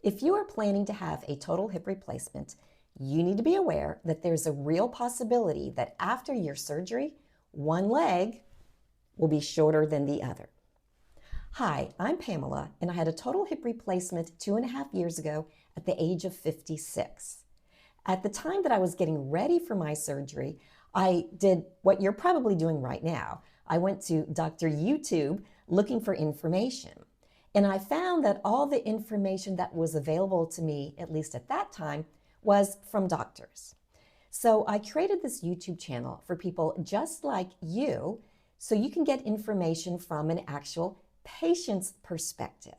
If you are planning to have a total hip replacement, you need to be aware that there's a real possibility that after your surgery, one leg will be shorter than the other. Hi, I'm Pamela, and I had a total hip replacement 2.5 years ago at the age of 56. At the time that I was getting ready for my surgery, I did what you're probably doing right now. I went to Dr. YouTube looking for information. And I found that all the information that was available to me, at least at that time, was from doctors. So I created this YouTube channel for people just like you, so you can get information from an actual patient's perspective.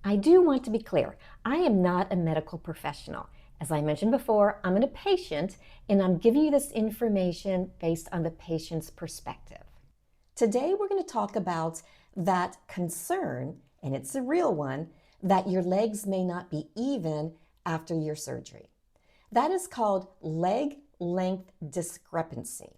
I do want to be clear, I am not a medical professional. As I mentioned before, I'm a patient, and I'm giving you this information based on the patient's perspective. Today, we're going to talk about that concern, and it's a real one, that your legs may not be even after your surgery. That is called leg length discrepancy.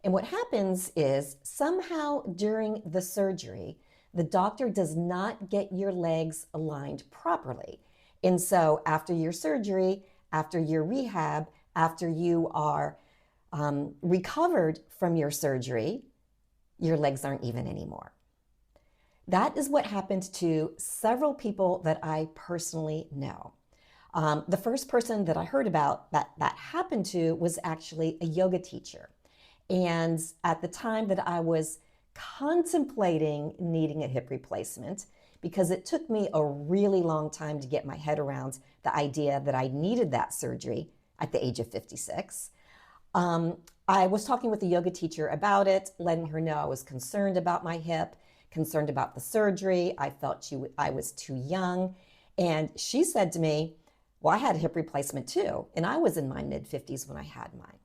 And what happens is somehow during the surgery, the doctor does not get your legs aligned properly. And so after your surgery, after your rehab, after you are recovered from your surgery, your legs aren't even anymore. That is what happened to several people that I personally know. The first person that I heard about that happened to was actually a yoga teacher. And at the time that I was contemplating needing a hip replacement, because it took me a really long time to get my head around the idea that I needed that surgery at the age of 56, I was talking with the yoga teacher about it, letting her know I was concerned about my hip, concerned about the surgery. I felt I was too young. And she said to me, well, I had a hip replacement too, and I was in my mid-50s when I had mine.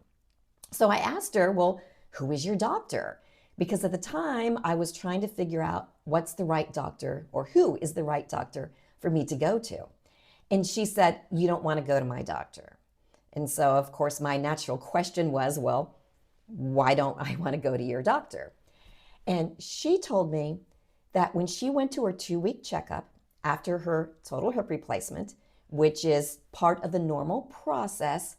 So I asked her, well, who is your doctor? Because at the time, I was trying to figure out what's the right doctor, or who is the right doctor for me to go to. And she said, you don't want to go to my doctor. And so, of course, my natural question was, well, why don't I want to go to your doctor? And she told me that when she went to her 2-week checkup after her total hip replacement, which is part of the normal process,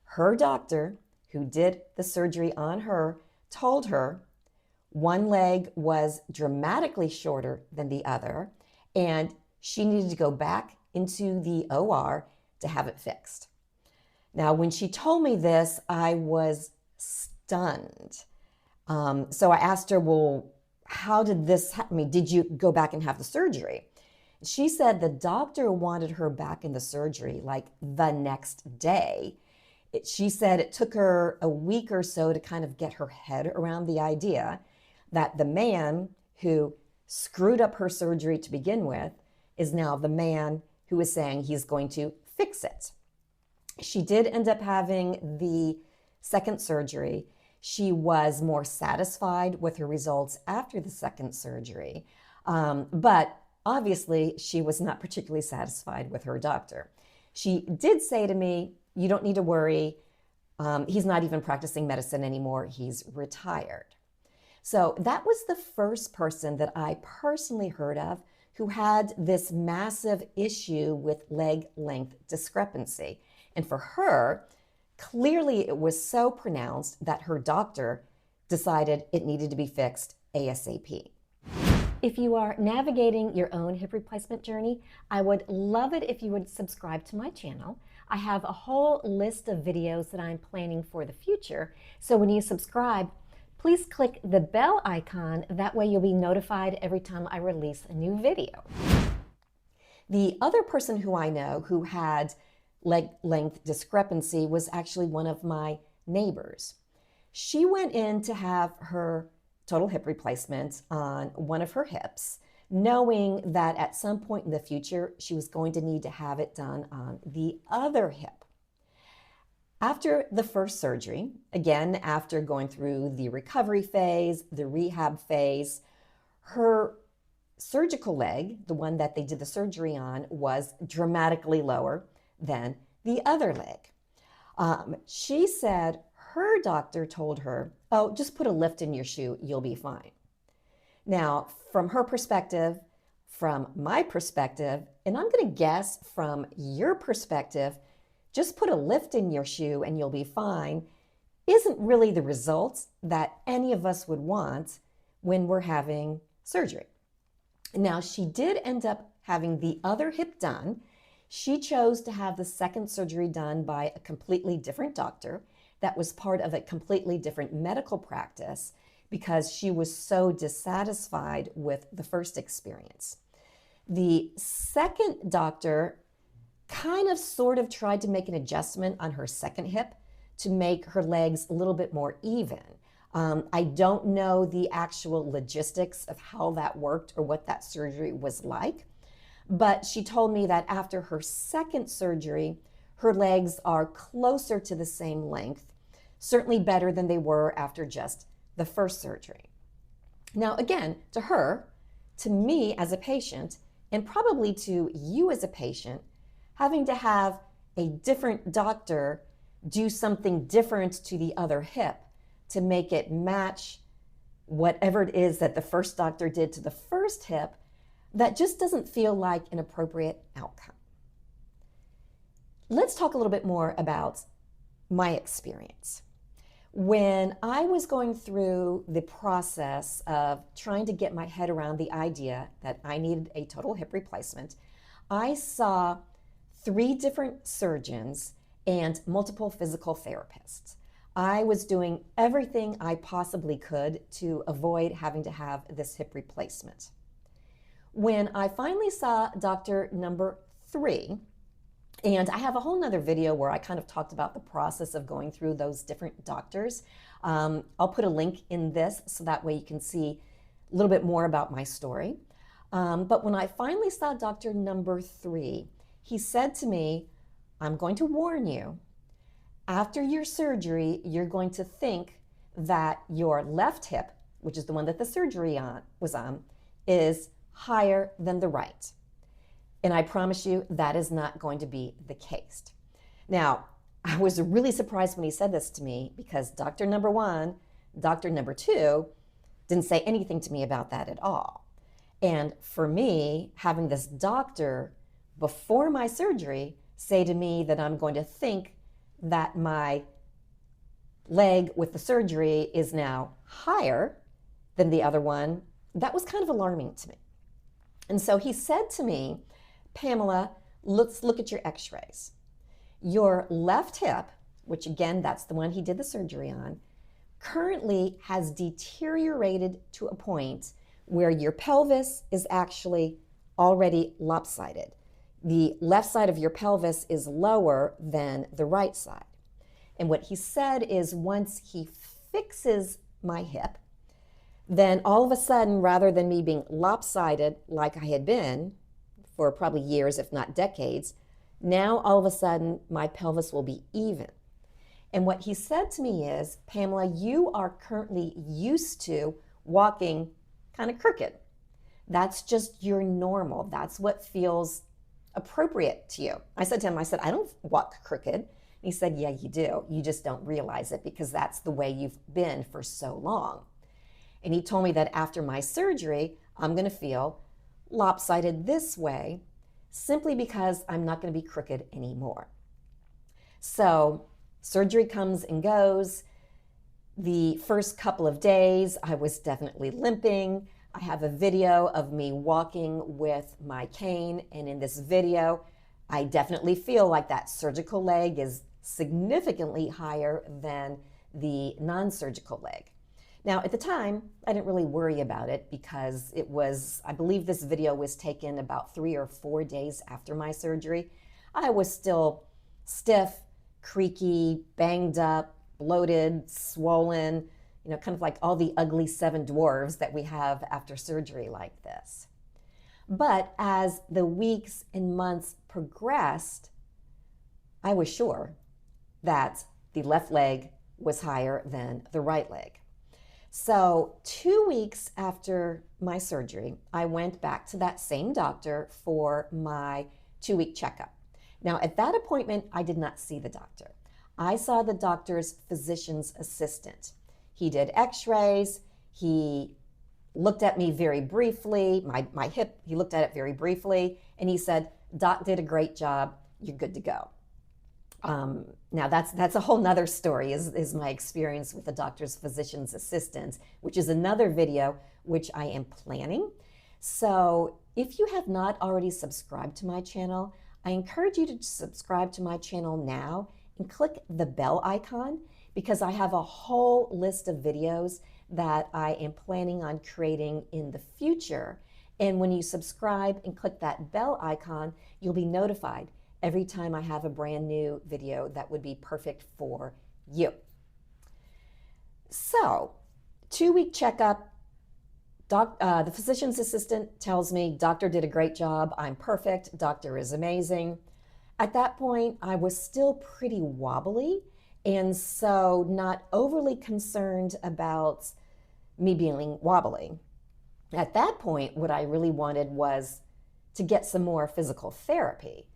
her doctor, who did the surgery on her, told her one leg was dramatically shorter than the other, and she needed to go back into the OR to have it fixed. Now, when she told me this, I was stunned. So I asked her, well, how did this happen? I mean, did you go back and have the surgery? She said the doctor wanted her back in the surgery like the next day. She said it took her a week or so to kind of get her head around the idea that the man who screwed up her surgery to begin with is now the man who is saying he's going to fix it. She did end up having the second surgery. She was more satisfied with her results after the second surgery, but obviously she was not particularly satisfied with her doctor. She did say to me, you don't need to worry. He's not even practicing medicine anymore. He's retired. So that was the first person that I personally heard of who had this massive issue with leg length discrepancy. And for her, clearly it was so pronounced that her doctor decided it needed to be fixed ASAP. If you are navigating your own hip replacement journey, I would love it if you would subscribe to my channel. I have a whole list of videos that I'm planning for the future. So when you subscribe, please click the bell icon. That way you'll be notified every time I release a new video. The other person who I know who had leg length discrepancy was actually one of my neighbors. She went in to have her total hip replacement on one of her hips, knowing that at some point in the future, she was going to need to have it done on the other hip. After the first surgery, again, after going through the recovery phase, the rehab phase, her surgical leg, the one that they did the surgery on, was dramatically lower than the other leg. She said her doctor told her, oh, just put a lift in your shoe, you'll be fine. Now, from her perspective, from my perspective, and I'm going to guess from your perspective, just put a lift in your shoe and you'll be fine, isn't really the results that any of us would want when we're having surgery. Now, she did end up having the other hip done. She chose to have the second surgery done by a completely different doctor that was part of a completely different medical practice because she was so dissatisfied with the first experience. The second doctor kind of sort of tried to make an adjustment on her second hip to make her legs a little bit more even. I don't know the actual logistics of how that worked or what that surgery was like, but she told me that after her second surgery, her legs are closer to the same length, certainly better than they were after just the first surgery. Now, again, to her, to me as a patient, and probably to you as a patient, having to have a different doctor do something different to the other hip to make it match whatever it is that the first doctor did to the first hip, that just doesn't feel like an appropriate outcome. Let's talk a little bit more about my experience. When I was going through the process of trying to get my head around the idea that I needed a total hip replacement, I saw 3 different surgeons and multiple physical therapists. I was doing everything I possibly could to avoid having to have this hip replacement. When I finally saw doctor number 3, and I have a whole nother video where I kind of talked about the process of going through those different doctors. I'll put a link in this so that way you can see a little bit more about my story. But when I finally saw doctor number 3, he said to me, "I'm going to warn you, after your surgery, you're going to think that your left hip, which is the one that the surgery was on, is higher than the right. And I promise you that is not going to be the case." Now, I was really surprised when he said this to me because doctor number 1, doctor number 2 didn't say anything to me about that at all. And for me, having this doctor before my surgery say to me that I'm going to think that my leg with the surgery is now higher than the other one, that was kind of alarming to me. And so he said to me, "Pamela, let's look at your x-rays. Your left hip," which again, that's the one he did the surgery on, "currently has deteriorated to a point where your pelvis is actually already lopsided. The left side of your pelvis is lower than the right side." And what he said is once he fixes my hip, then all of a sudden, rather than me being lopsided like I had been for probably years, if not decades, now all of a sudden my pelvis will be even. And what he said to me is, "Pamela, you are currently used to walking kind of crooked. That's just your normal. That's what feels appropriate to you." I said to him, "I don't walk crooked." And he said, "Yeah, you do. You just don't realize it because that's the way you've been for so long." And he told me that after my surgery, I'm going to feel lopsided this way simply because I'm not going to be crooked anymore. So surgery comes and goes. The first couple of days, I was definitely limping. I have a video of me walking with my cane, and in this video, I definitely feel like that surgical leg is significantly higher than the non-surgical leg. Now, at the time, I didn't really worry about it because it was, I believe this video was taken about 3 or 4 days after my surgery. I was still stiff, creaky, banged up, bloated, swollen, kind of like all the ugly 7 dwarves that we have after surgery like this. But as the weeks and months progressed, I was sure that the left leg was higher than the right leg. So 2 weeks after my surgery, I went back to that same doctor for my 2-week checkup. Now, at that appointment, I did not see the doctor. I saw the doctor's physician's assistant. He did x-rays, he looked at me very briefly, my hip, he looked at it very briefly, and he said, "Doc did a great job, you're good to go." Now that's a whole nother story, is my experience with the doctor's physician's assistant, which is another video which I am planning. So if you have not already subscribed to my channel, I encourage you to subscribe to my channel now and click the bell icon, because I have a whole list of videos that I am planning on creating in the future. And when you subscribe and click that bell icon, you'll be notified every time I have a brand new video that would be perfect for you. So, 2-week checkup. The physician's assistant tells me, "Doctor did a great job. I'm perfect. Doctor is amazing." At that point, I was still pretty wobbly, and so not overly concerned about me being wobbly. At that point, what I really wanted was to get some more physical therapy.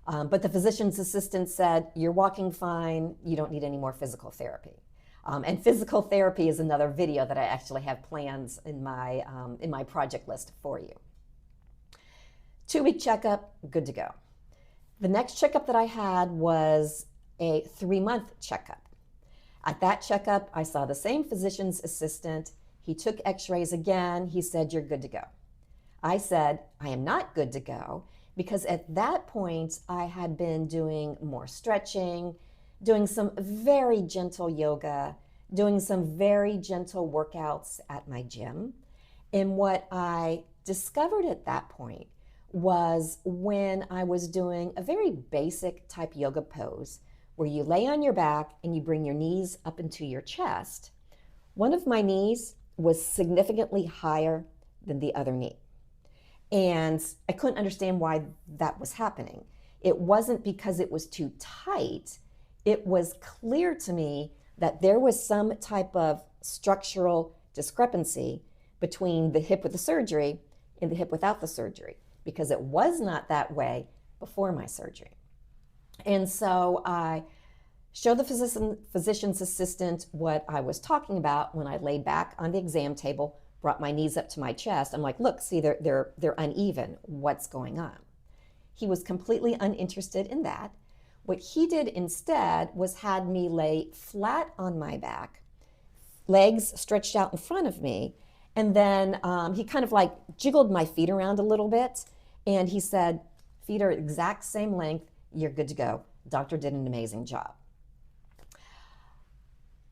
But the physician's assistant said, "You're walking fine. You don't need any more physical therapy." And physical therapy is another video that I actually have plans in my project list for you. 2-week checkup, good to go. The next checkup that I had was a 3-month checkup. At that checkup, I saw the same physician's assistant. He took x-rays again. He said, "You're good to go." I said, "I am not good to go," because at that point, I had been doing more stretching, doing some very gentle yoga, doing some very gentle workouts at my gym. And what I discovered at that point was when I was doing a very basic type yoga pose where you lay on your back and you bring your knees up into your chest, one of my knees was significantly higher than the other knee. And I couldn't understand why that was happening. It wasn't because it was too tight. It was clear to me that there was some type of structural discrepancy between the hip with the surgery and the hip without the surgery, because it was not that way before my surgery. And so I showed the physician's assistant what I was talking about when I laid back on the exam table, brought my knees up to my chest. I'm like, "Look, see, they're uneven. What's going on?" He was completely uninterested in that. What he did instead was had me lay flat on my back, legs stretched out in front of me, and then he kind of like jiggled my feet around a little bit, and he said, "Feet are exact same length. You're good to go. Doctor did an amazing job."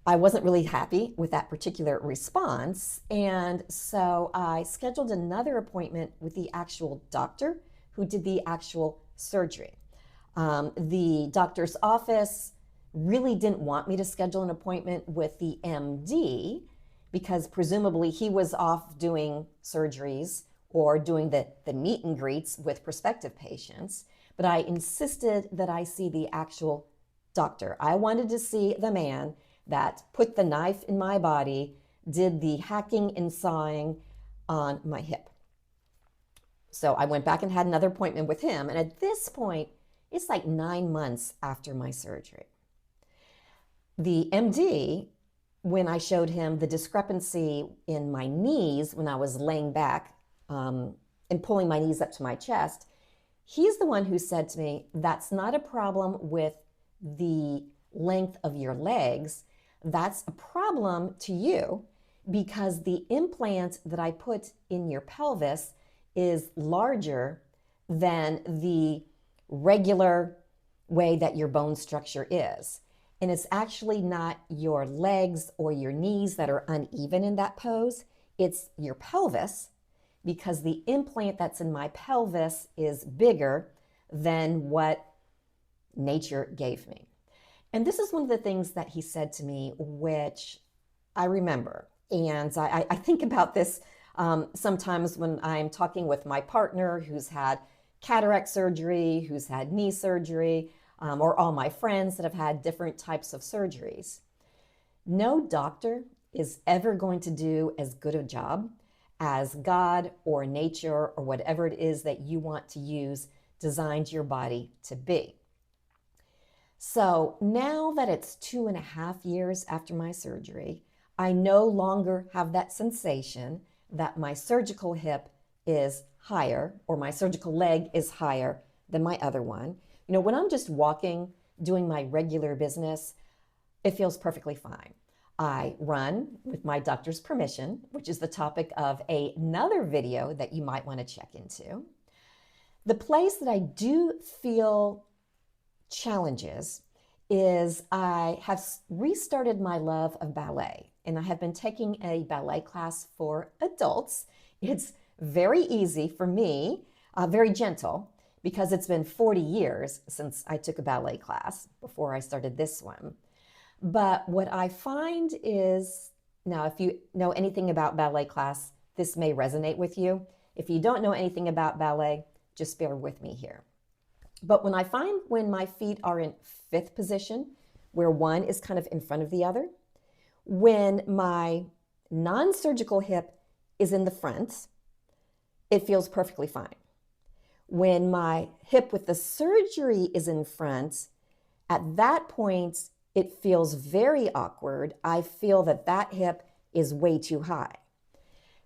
I wasn't really happy with that particular response, and so I scheduled another appointment with the actual doctor who did the actual surgery. The doctor's office really didn't want me to schedule an appointment with the MD because presumably he was off doing surgeries or doing the meet and greets with prospective patients, but I insisted that I see the actual doctor. I wanted to see the man that put the knife in my body, did the hacking and sawing on my hip. So I went back and had another appointment with him. And at this point, it's like 9 months after my surgery. The MD, when I showed him the discrepancy in my knees when I was laying back and pulling my knees up to my chest, he's the one who said to me, "That's not a problem with the length of your legs. That's a problem to you because the implant that I put in your pelvis is larger than the regular way that your bone structure is. And it's actually not your legs or your knees that are uneven in that pose. It's your pelvis, because the implant that's in my pelvis is bigger than what nature gave me." And this is one of the things that he said to me, which I remember. And I think about this sometimes when I'm talking with my partner who's had cataract surgery, who's had knee surgery, or all my friends that have had different types of surgeries. No doctor is ever going to do as good a job as God or nature or whatever it is that you want to use designed your body to be. So now that it's 2.5 years after my surgery, I no longer have that sensation. that my surgical hip is higher, or my surgical leg is higher than my other one. You know, when I'm just walking, doing my regular business, it feels perfectly fine. I run with my doctor's permission, which is the topic of another video that you might want to check into. The place that I do feel challenges is I have restarted my love of ballet, and I have been taking a ballet class for adults. It's very easy for me, very gentle, because it's been 40 years since I took a ballet class before I started this one. But what I find is, now if you know anything about ballet class, this may resonate with you. If you don't know anything about ballet, just bear with me here. But when I find when my feet are in fifth position, where one is kind of in front of the other, when my non-surgical hip is in the front, it feels perfectly fine. When my hip with the surgery is in front, at that point, it feels very awkward. I feel that that hip is way too high.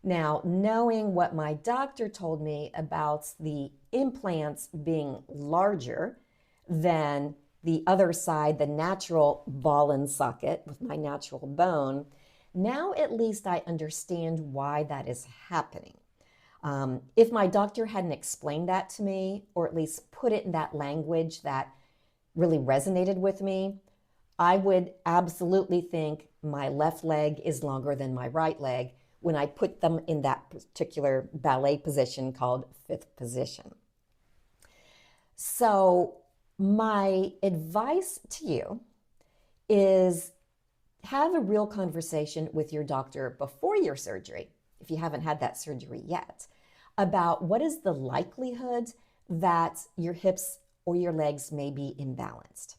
Now, knowing what my doctor told me about the implants being larger than the other side, the natural ball and socket with my natural bone, now at least I understand why that is happening. If my doctor hadn't explained that to me, or at least put it in that language that really resonated with me, I would absolutely think my left leg is longer than my right leg when I put them in that particular ballet position called fifth position. So my advice to you is have a real conversation with your doctor before your surgery, if you haven't had that surgery yet, about what is the likelihood that your hips or your legs may be imbalanced.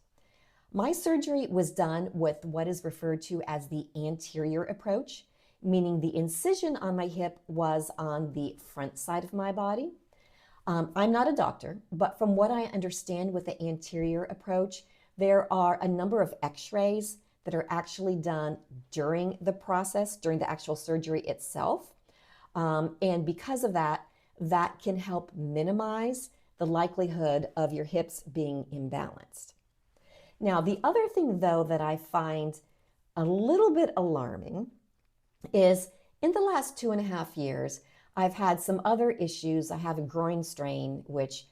My surgery was done with what is referred to as the anterior approach, meaning the incision on my hip was on the front side of my body. I'm not a doctor, but from what I understand with the anterior approach, there are a number of x-rays that are actually done during the process, during the actual surgery itself. And because of that, that can help minimize the likelihood of your hips being imbalanced. Now, the other thing, though, that I find a little bit alarming is in the last 2.5 years, I've had some other issues. I have a groin strain, which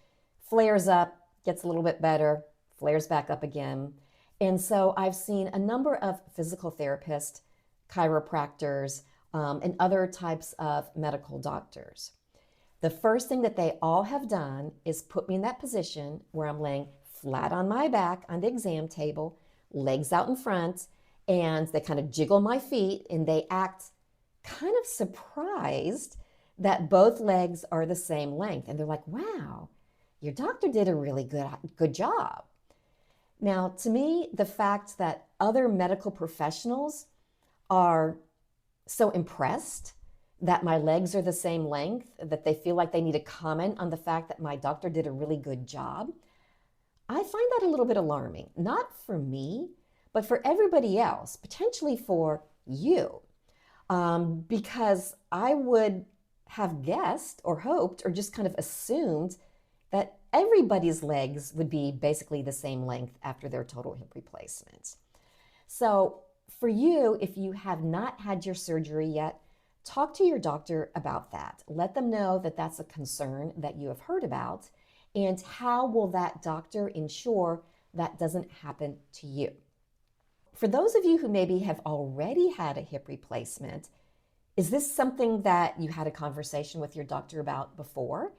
flares up, gets a little bit better, flares back up again. And so I've seen a number of physical therapists, chiropractors, and other types of medical doctors. The first thing that they all have done is put me in that position where I'm laying flat on my back on the exam table, legs out in front, and they kind of jiggle my feet and they act kind of surprised that both legs are the same length. And they're like, wow, your doctor did a really good job. Now, to me, the fact that other medical professionals are so impressed that my legs are the same length, that they feel like they need to comment on the fact that my doctor did a really good job, I find that a little bit alarming. Not for me, but for everybody else, potentially for you. Because I would have guessed or hoped or just kind of assumed that everybody's legs would be basically the same length after their total hip replacement. So for you, if you have not had your surgery yet, talk to your doctor about that. Let them know that that's a concern that you have heard about, and how will that doctor ensure that doesn't happen to you. For those of you who maybe have already had a hip replacement, is this something that you had a conversation with your doctor about before?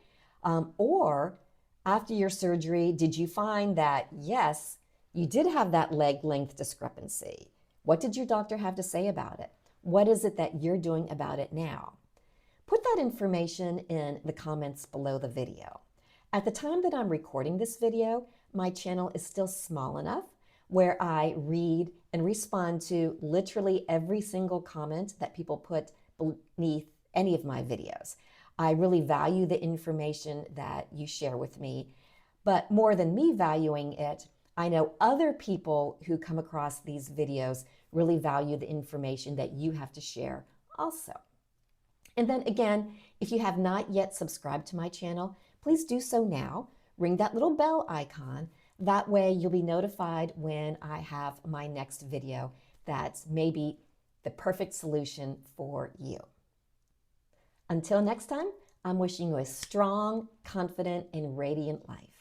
Or after your surgery, did you find that, yes, you did have that leg length discrepancy? What did your doctor have to say about it? What is it that you're doing about it now? Put that information in the comments below the video. At the time that I'm recording this video, my channel is still small enough where I read and respond to literally every single comment that people put beneath any of my videos. I really value the information that you share with me, but more than me valuing it, I know other people who come across these videos really value the information that you have to share also. And then again, if you have not yet subscribed to my channel, please do so now. Ring that little bell icon. That way you'll be notified when I have my next video that's maybe the perfect solution for you. Until next time, I'm wishing you a strong, confident, and radiant life.